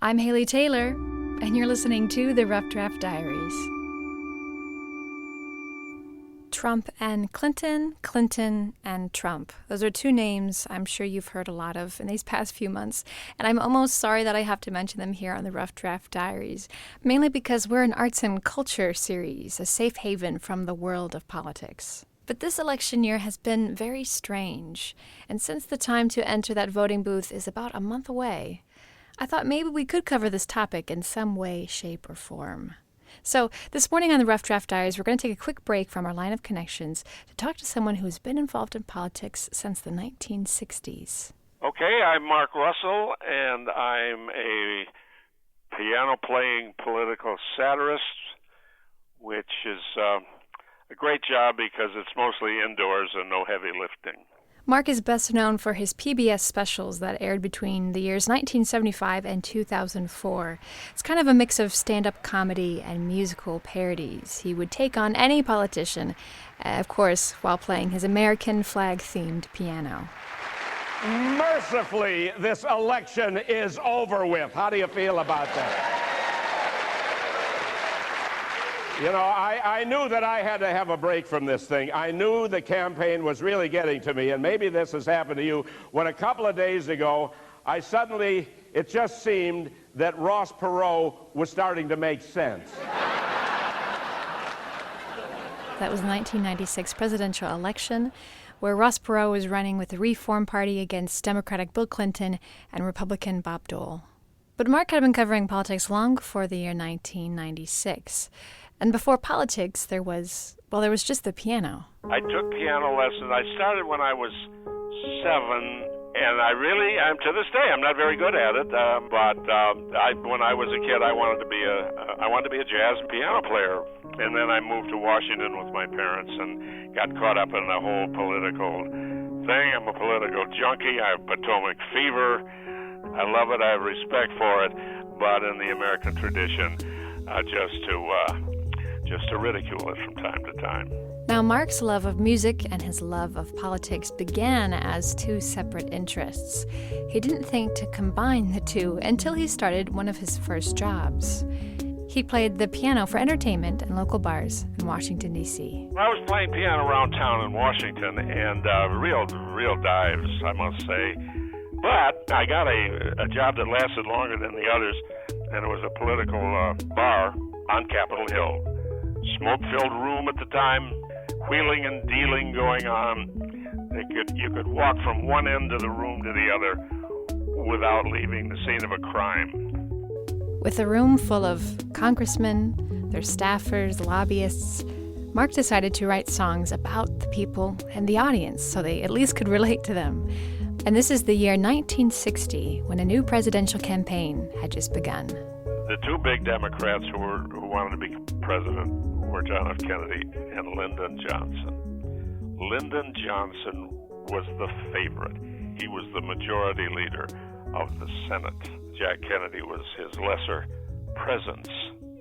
I'm Haley Taylor, and you're listening to the Rough Draft Diaries. Trump and Clinton, Clinton and Trump. Those are two names I'm sure you've heard a lot of in these past few months, and I'm almost sorry that I have to mention them here on the Rough Draft Diaries, mainly because we're an arts and culture series, a safe haven from the world of politics. But this election year has been very strange, and since the time to enter that voting booth is about a month away, I thought maybe we could cover this topic in some way, shape, or form. So this morning on the Rough Draft Diaries, we're going to take a quick break from our line of connections to talk to someone who's been involved in politics since the 1960s. Okay, I'm Mark Russell, and I'm a piano-playing political satirist, which is a great job because it's mostly indoors and no heavy lifting. Mark is best known for his PBS specials that aired between the years 1975 and 2004. It's kind of a mix of stand-up comedy and musical parodies. He would take on any politician, of course, while playing his American flag-themed piano. Mercifully, this election is over with. How do you feel about that? You know, I knew that I had to have a break from this thing. I knew the campaign was really getting to me, and maybe this has happened to you, when a couple of days ago, it just seemed that Ross Perot was starting to make sense. That was the 1996 presidential election, where Ross Perot was running with the Reform Party against Democratic Bill Clinton and Republican Bob Dole. But Mark had been covering politics long before the year 1996. And before politics, there was just the piano. I took piano lessons. I started when I was 7, and I'm to this day, I'm not very good at it. But when I was a kid, I wanted to be a jazz piano player. And then I moved to Washington with my parents and got caught up in the whole political thing. I'm a political junkie. I have Potomac fever. I love it. I have respect for it. But in the American tradition, just to ridicule it from time to time. Now, Mark's love of music and his love of politics began as two separate interests. He didn't think to combine the two until he started one of his first jobs. He played the piano for entertainment in local bars in Washington, D.C. I was playing piano around town in Washington, and real dives, I must say. But I got a job that lasted longer than the others, and it was a political bar on Capitol Hill. Smoke-filled room at the time, wheeling and dealing going on. You could walk from one end of the room to the other without leaving the scene of a crime. With a room full of congressmen, their staffers, lobbyists, Mark decided to write songs about the people and the audience so they at least could relate to them. And this is the year 1960, when a new presidential campaign had just begun. The two big Democrats who wanted to be president were John F. Kennedy and Lyndon Johnson. Lyndon Johnson was the favorite. He was the majority leader of the Senate. Jack Kennedy was his lesser presence.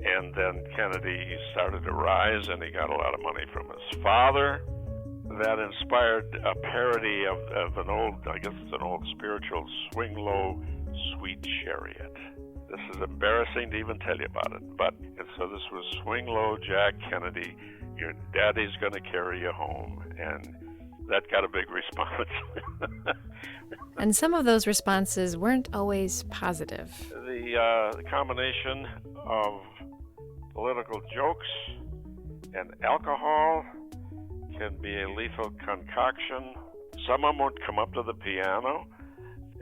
And then Kennedy started to rise, and he got a lot of money from his father. That inspired a parody of an old spiritual, Swing Low, Sweet Chariot. This is embarrassing to even tell you about it. And so this was Swing Low, Jack Kennedy, your daddy's going to carry you home. And that got a big response. And some of those responses weren't always positive. The combination of political jokes and alcohol can be a lethal concoction. Someone would come up to the piano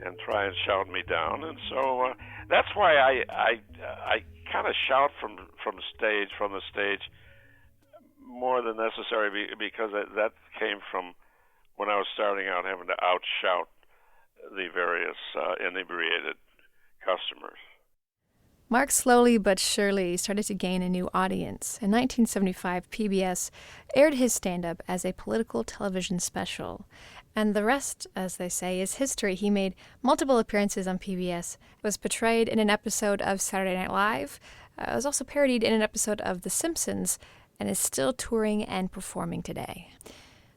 and try and shout me down, and so that's why I kind of shout from the stage more than necessary, because that came from when I was starting out, having to outshout the various inebriated customers. Mark slowly but surely started to gain a new audience. In 1975, PBS aired his stand-up as a political television special. And the rest, as they say, is history. He made multiple appearances on PBS, was portrayed in an episode of Saturday Night Live, was also parodied in an episode of The Simpsons, and is still touring and performing today.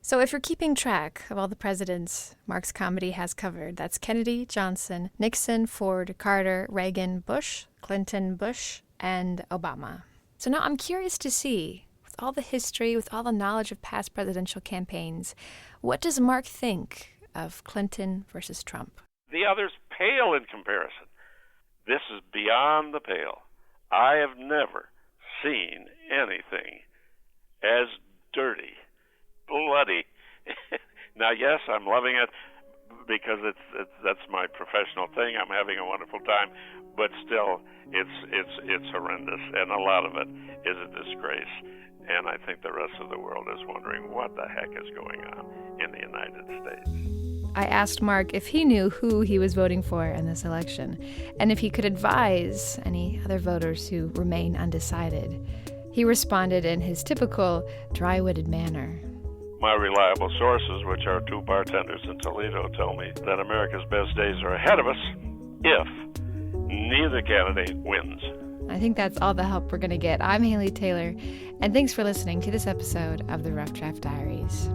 So if you're keeping track of all the presidents Mark's comedy has covered, that's Kennedy, Johnson, Nixon, Ford, Carter, Reagan, Bush, Clinton, Bush, and Obama. So now I'm curious to see, with all the history, with all the knowledge of past presidential campaigns, what does Mark think of Clinton versus Trump? The others pale in comparison. This is beyond the pale. I have never seen anything as dirty, bloody. Now, yes, I'm loving it because that's my professional thing. I'm having a wonderful time, but still, it's horrendous, and a lot of it is a disgrace. And I think the rest of the world is wondering what the heck is going on in the United States. I asked Mark if he knew who he was voting for in this election, and if he could advise any other voters who remain undecided. He responded in his typical dry-witted manner. My reliable sources, which are two bartenders in Toledo, tell me that America's best days are ahead of us if neither candidate wins. I think that's all the help we're going to get. I'm Haley Taylor, and thanks for listening to this episode of the Rough Draft Diaries.